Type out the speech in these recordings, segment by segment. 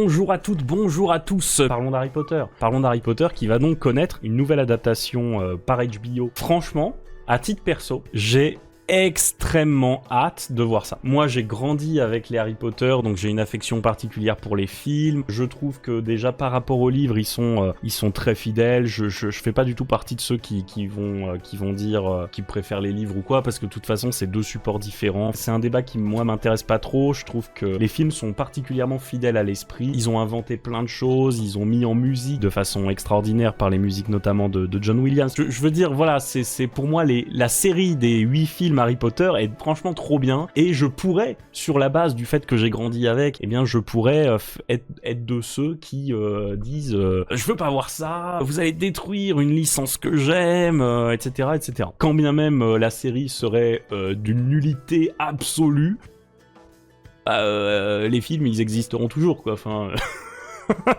Bonjour à toutes, bonjour à tous. Parlons d'Harry Potter. Parlons d'Harry Potter qui va donc connaître une nouvelle adaptation par HBO. Franchement, à titre perso, j'ai extrêmement hâte de voir ça. Moi, j'ai grandi avec les Harry Potter, donc j'ai une affection particulière pour les films. Je trouve que déjà par rapport aux livres, ils sont très fidèles. Je fais pas du tout partie de ceux qui vont dire qu'ils préfèrent les livres ou quoi, parce que de toute façon, c'est deux supports différents. C'est un débat qui moi m'intéresse pas trop. Je trouve que les films sont particulièrement fidèles à l'esprit. Ils ont inventé plein de choses. Ils ont mis en musique de façon extraordinaire par les musiques notamment de John Williams. Je veux dire, voilà, c'est pour moi la série des 8 films Harry Potter est franchement trop bien, et je pourrais, sur la base du fait que j'ai grandi avec, eh bien je pourrais être de ceux qui disent je veux pas voir ça, vous allez détruire une licence que j'aime, etc., etc. Quand bien même la série serait d'une nullité absolue, les films ils existeront toujours quoi, enfin...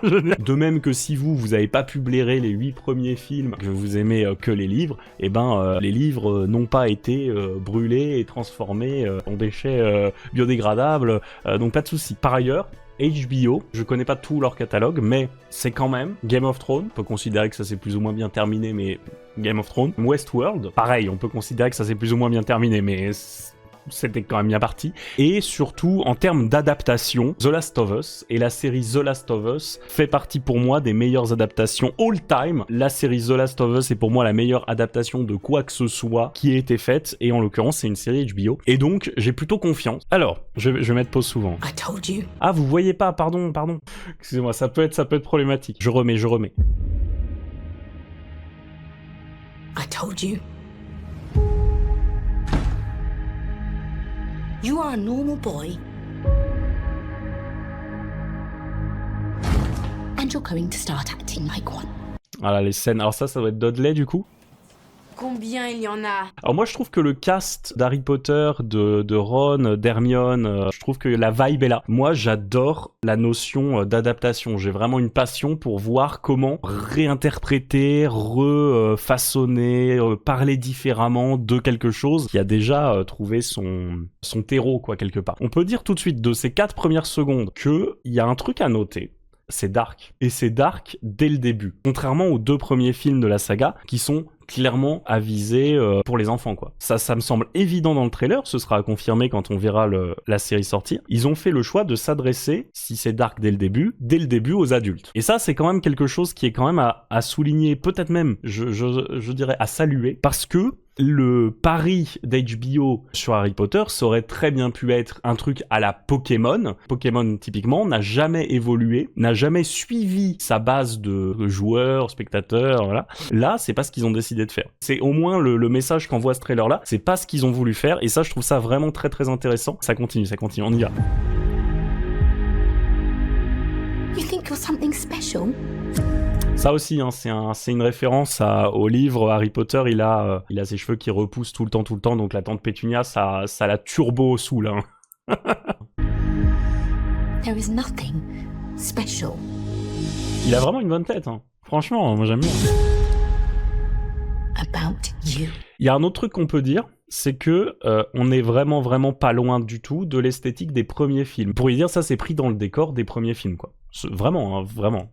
De même que si vous avez pas pu blairer les 8 premiers films, que vous aimez que les livres, et les livres n'ont pas été brûlés et transformés en déchets biodégradables, donc pas de souci. Par ailleurs, HBO, je connais pas tout leur catalogue, mais c'est quand même Game of Thrones, on peut considérer que ça s'est plus ou moins bien terminé, mais Game of Thrones, Westworld, pareil, on peut considérer que ça s'est plus ou moins bien terminé, mais... c'était quand même bien parti. Et surtout, en termes d'adaptation, The Last of Us, et la série The Last of Us fait partie pour moi des meilleures adaptations all-time. La série The Last of Us est pour moi la meilleure adaptation de quoi que ce soit qui ait été faite, et en l'occurrence, c'est une série HBO. Et donc, j'ai plutôt confiance. Alors, je vais mettre pause souvent. I told you. Ah, vous voyez pas, pardon. Excusez-moi, ça peut être problématique. Je remets. I told you. You are a normal boy. And you're going to start acting like one. Voilà les scènes. Alors ça doit être Dudley du coup. Combien il y en a? Alors moi je trouve que le cast d'Harry Potter, de Ron, d'Hermione, je trouve que la vibe est là. Moi j'adore la notion d'adaptation. J'ai vraiment une passion pour voir comment réinterpréter, refaçonner, parler différemment de quelque chose qui a déjà trouvé son terreau quoi quelque part. On peut dire tout de suite de ces 4 premières secondes qu'il y a un truc à noter. C'est dark. Et c'est dark dès le début. Contrairement aux 2 premiers films de la saga qui sont clairement avisé pour les enfants quoi. Ça me semble évident dans le trailer, ce sera à confirmer quand on verra la série sortir. Ils ont fait le choix de s'adresser, si c'est dark dès le début aux adultes. Et ça c'est quand même quelque chose qui est quand même à souligner, peut-être même je dirais à saluer, parce que le pari d'HBO sur Harry Potter, ça aurait très bien pu être un truc à la Pokémon. Pokémon, typiquement, n'a jamais évolué, n'a jamais suivi sa base de joueurs, spectateurs, voilà. Là, c'est pas ce qu'ils ont décidé de faire. C'est au moins le message qu'envoie ce trailer-là, c'est pas ce qu'ils ont voulu faire, et ça, je trouve ça vraiment très très intéressant. Ça continue, on y va. You think you're something special? Ça aussi, hein, c'est une référence au livre. Harry Potter, il a ses cheveux qui repoussent tout le temps, donc la tante Pétunia, ça la turbo sous là. There is nothing special. Il a vraiment une bonne tête, hein. Franchement, moi j'aime bien. About you. Il y a un autre truc qu'on peut dire, c'est que on est vraiment pas loin du tout de l'esthétique des premiers films. Pour y dire, ça c'est pris dans le décor des premiers films, quoi. Vraiment, hein, vraiment.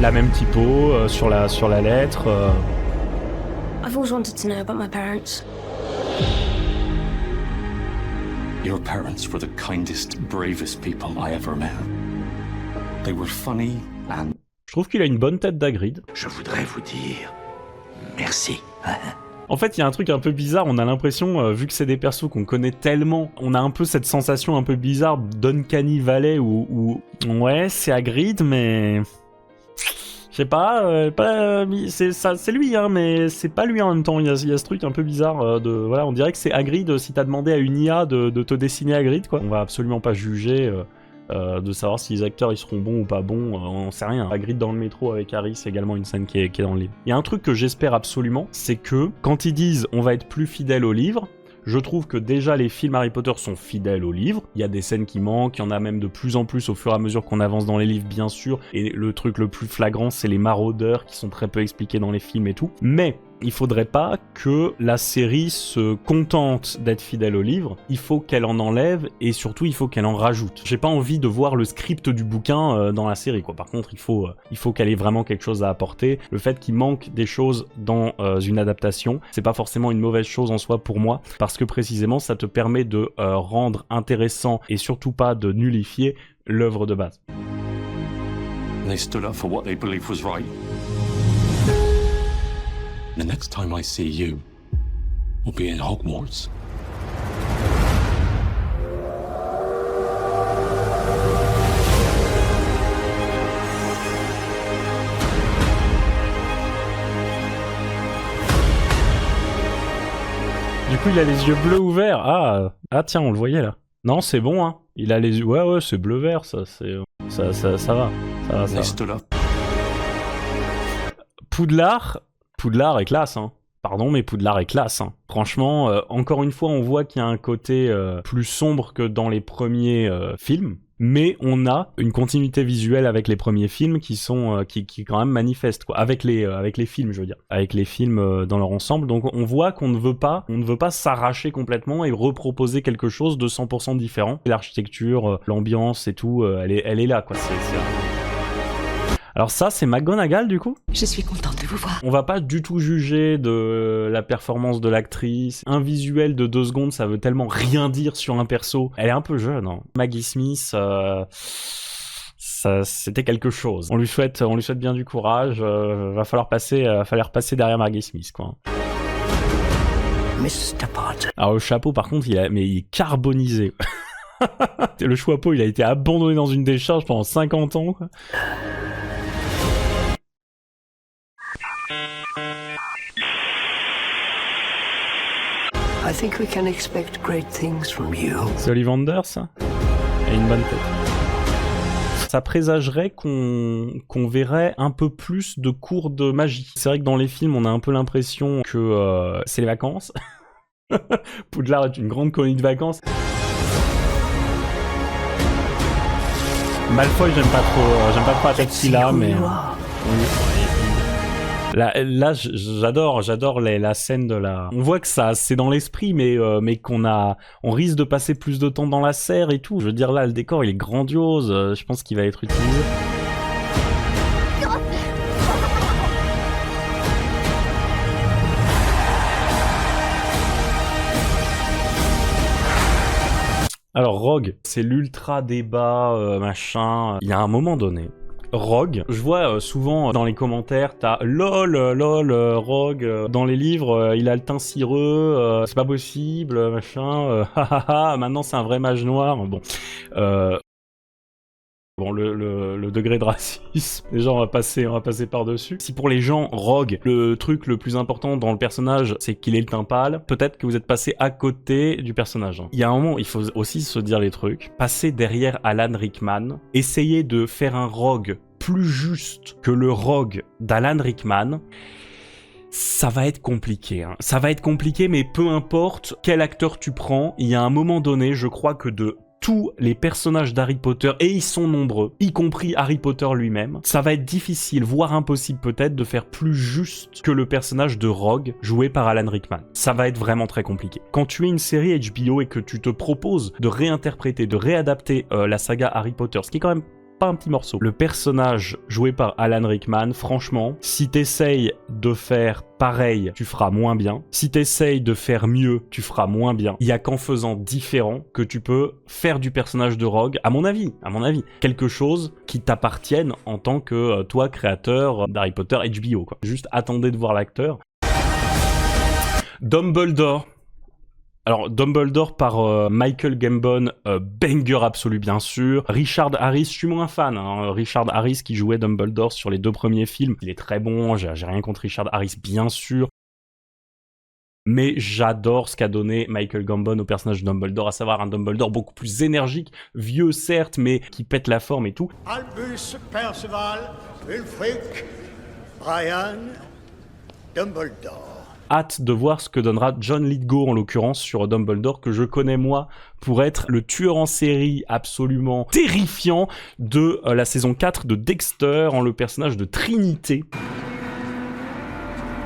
La même typo sur la lettre. I've always wanted to know about my parents. Your parents were the kindest, bravest people I ever met. They were funny and... Je trouve qu'il a une bonne tête d'Hagrid. Je voudrais vous dire merci. En fait, il y a un truc un peu bizarre, on a l'impression, vu que c'est des persos qu'on connaît tellement, on a un peu cette sensation un peu bizarre d'Uncanny Valley où ouais, c'est Hagrid, mais... Je sais pas, c'est lui, hein, mais c'est pas lui en même temps. Il y a ce truc un peu bizarre voilà, on dirait que c'est Hagrid si t'as demandé à une IA de te dessiner Hagrid, quoi. On va absolument pas juger de savoir si les acteurs ils seront bons ou pas bons, on sait rien. Hagrid dans le métro avec Harry, c'est également une scène qui est dans le livre. Il y a un truc que j'espère absolument, c'est que quand ils disent on va être plus fidèle au livre, je trouve que déjà les films Harry Potter sont fidèles au livre. Il y a des scènes qui manquent, il y en a même de plus en plus au fur et à mesure qu'on avance dans les livres, bien sûr. Et le truc le plus flagrant, c'est les maraudeurs qui sont très peu expliqués dans les films et tout. Mais Il faudrait pas que la série se contente d'être fidèle au livre, il faut qu'elle en enlève et surtout il faut qu'elle en rajoute. J'ai pas envie de voir le script du bouquin dans la série, quoi. Par contre, il faut qu'elle ait vraiment quelque chose à apporter. Le fait qu'il manque des choses dans une adaptation, c'est pas forcément une mauvaise chose en soi pour moi, parce que précisément ça te permet de rendre intéressant et surtout pas de nullifier l'œuvre de base. They stood up for what they believed was right. The next time I see you, we'll be in Hogwarts. Du coup, il a les yeux bleus ouverts. Ah tiens, on le voyait là. Non, c'est bon, hein. Il a les yeux... Ouais, c'est bleu-vert, ça, c'est... Ça va. Ça va. They stood up. Poudlard est classe, hein. Pardon, mais Poudlard est classe, hein. Franchement, encore une fois, on voit qu'il y a un côté plus sombre que dans les premiers films. Mais on a une continuité visuelle avec les premiers films qui sont qui quand même manifeste, quoi, avec les films, je veux dire, avec les films dans leur ensemble. Donc on voit qu'on ne veut pas s'arracher complètement et reproposer quelque chose de 100% différent. L'architecture, l'ambiance et tout, elle est là, quoi. Alors ça, c'est McGonagall, du coup. Je suis contente de vous voir. On va pas du tout juger de la performance de l'actrice. Un visuel de 2 secondes, ça veut tellement rien dire sur un perso. Elle est un peu jeune, hein. Maggie Smith, ça, c'était quelque chose. On lui souhaite bien du courage. Va falloir passer derrière Maggie Smith, quoi. Mr. Potter. Alors le chapeau, par contre, il est carbonisé. Le chapeau, il a été abandonné dans une décharge pendant 50 ans, quoi. I think we can expect great things from you. C'est Ollivander, ça. Il a une bonne tête. Ça présagerait qu'on verrait un peu plus de cours de magie. C'est vrai que dans les films, on a un peu l'impression que c'est les vacances. Poudlard est une grande colonie de vacances. Malfoy, j'aime pas trop la tête qu'il a, mais... Là, j'adore la scène de la... On voit que ça, c'est dans l'esprit, mais on risque de passer plus de temps dans la serre et tout. Je veux dire, là, le décor, il est grandiose. Je pense qu'il va être utilisé. Alors, Rogue, c'est l'ultra débat, machin. Il y a un moment donné... Rogue, je vois souvent dans les commentaires, t'as LOL, Rogue, dans les livres, il a le teint cireux, c'est pas possible, machin, maintenant c'est un vrai mage noir, bon. Bon, le degré de racisme, déjà on va passer par-dessus. Si pour les gens, Rogue, le truc le plus important dans le personnage, c'est qu'il ait le teint pâle, peut-être que vous êtes passé à côté du personnage. Il y a un moment, il faut aussi se dire les trucs. Passer derrière Alan Rickman, essayer de faire un Rogue plus juste que le Rogue d'Alan Rickman, ça va être compliqué, hein. Ça va être compliqué, mais peu importe quel acteur tu prends, il y a un moment donné, je crois que de tous les personnages d'Harry Potter, et ils sont nombreux, y compris Harry Potter lui-même, ça va être difficile, voire impossible peut-être, de faire plus juste que le personnage de Rogue, joué par Alan Rickman. Ça va être vraiment très compliqué. Quand tu es une série HBO et que tu te proposes de réinterpréter, de réadapter la saga Harry Potter, ce qui est quand même pas un petit morceau. Le personnage joué par Alan Rickman, franchement, si t'essayes de faire pareil, tu feras moins bien. Si t'essayes de faire mieux, tu feras moins bien. Il y a qu'en faisant différent que tu peux faire du personnage de Rogue, à mon avis, quelque chose qui t'appartienne en tant que toi, créateur d'Harry Potter HBO, quoi. Juste attendez de voir l'acteur. Dumbledore. Alors, Dumbledore par Michael Gambon, banger absolu bien sûr. Richard Harris, je suis moins fan, hein. Richard Harris qui jouait Dumbledore sur les 2 premiers films, il est très bon, j'ai rien contre Richard Harris bien sûr. Mais j'adore ce qu'a donné Michael Gambon au personnage de Dumbledore, à savoir un Dumbledore beaucoup plus énergique, vieux certes, mais qui pète la forme et tout. Albus Perceval, Wulfric, Brian, Dumbledore. Hâte de voir ce que donnera John Lithgow en l'occurrence sur Dumbledore, que je connais moi pour être le tueur en série absolument terrifiant de la saison 4 de Dexter, en le personnage de Trinité.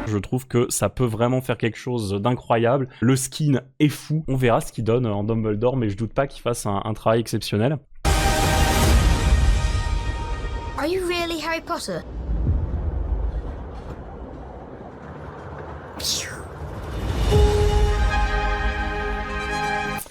Je trouve que ça peut vraiment faire quelque chose d'incroyable. Le skin est fou. On verra ce qu'il donne en Dumbledore, mais je doute pas qu'il fasse un travail exceptionnel. Are you really Harry Potter?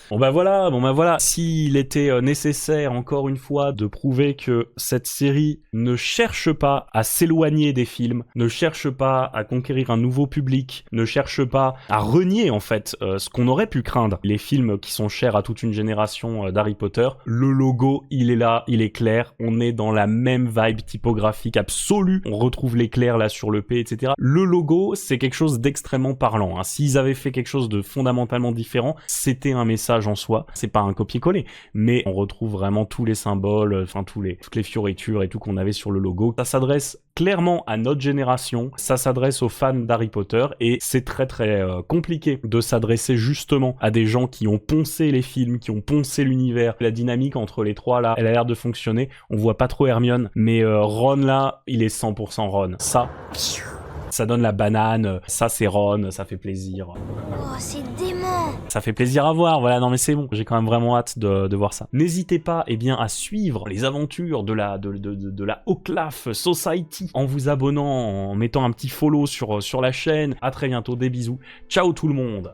Bon bah voilà, s'il était nécessaire encore une fois de prouver que cette série ne cherche pas à s'éloigner des films, ne cherche pas à conquérir un nouveau public, ne cherche pas à renier en fait ce qu'on aurait pu craindre, les films qui sont chers à toute une génération d'Harry Potter, le logo il est là, il est clair, on est dans la même vibe typographique absolue, on retrouve l'éclair là sur le P, etc. Le logo c'est quelque chose d'extrêmement parlant, hein. S'ils avaient fait quelque chose de fondamentalement différent, c'était un message en soi, c'est pas un copier-coller, mais on retrouve vraiment tous les symboles, enfin toutes les fioritures et tout qu'on avait sur le logo. Ça s'adresse clairement à notre génération, ça s'adresse aux fans d'Harry Potter et c'est très compliqué de s'adresser justement à des gens qui ont poncé les films, qui ont poncé l'univers. La dynamique entre les trois là, elle a l'air de fonctionner. On voit pas trop Hermione, mais Ron là, il est 100% Ron. Ça donne la banane, ça c'est Ron, ça fait plaisir. Oh, c'est dément! Ça fait plaisir à voir, voilà, non mais c'est bon, j'ai quand même vraiment hâte de voir ça. N'hésitez pas, eh bien, à suivre les aventures de la Oclaf Society en vous abonnant, en mettant un petit follow sur la chaîne. À très bientôt, des bisous. Ciao tout le monde!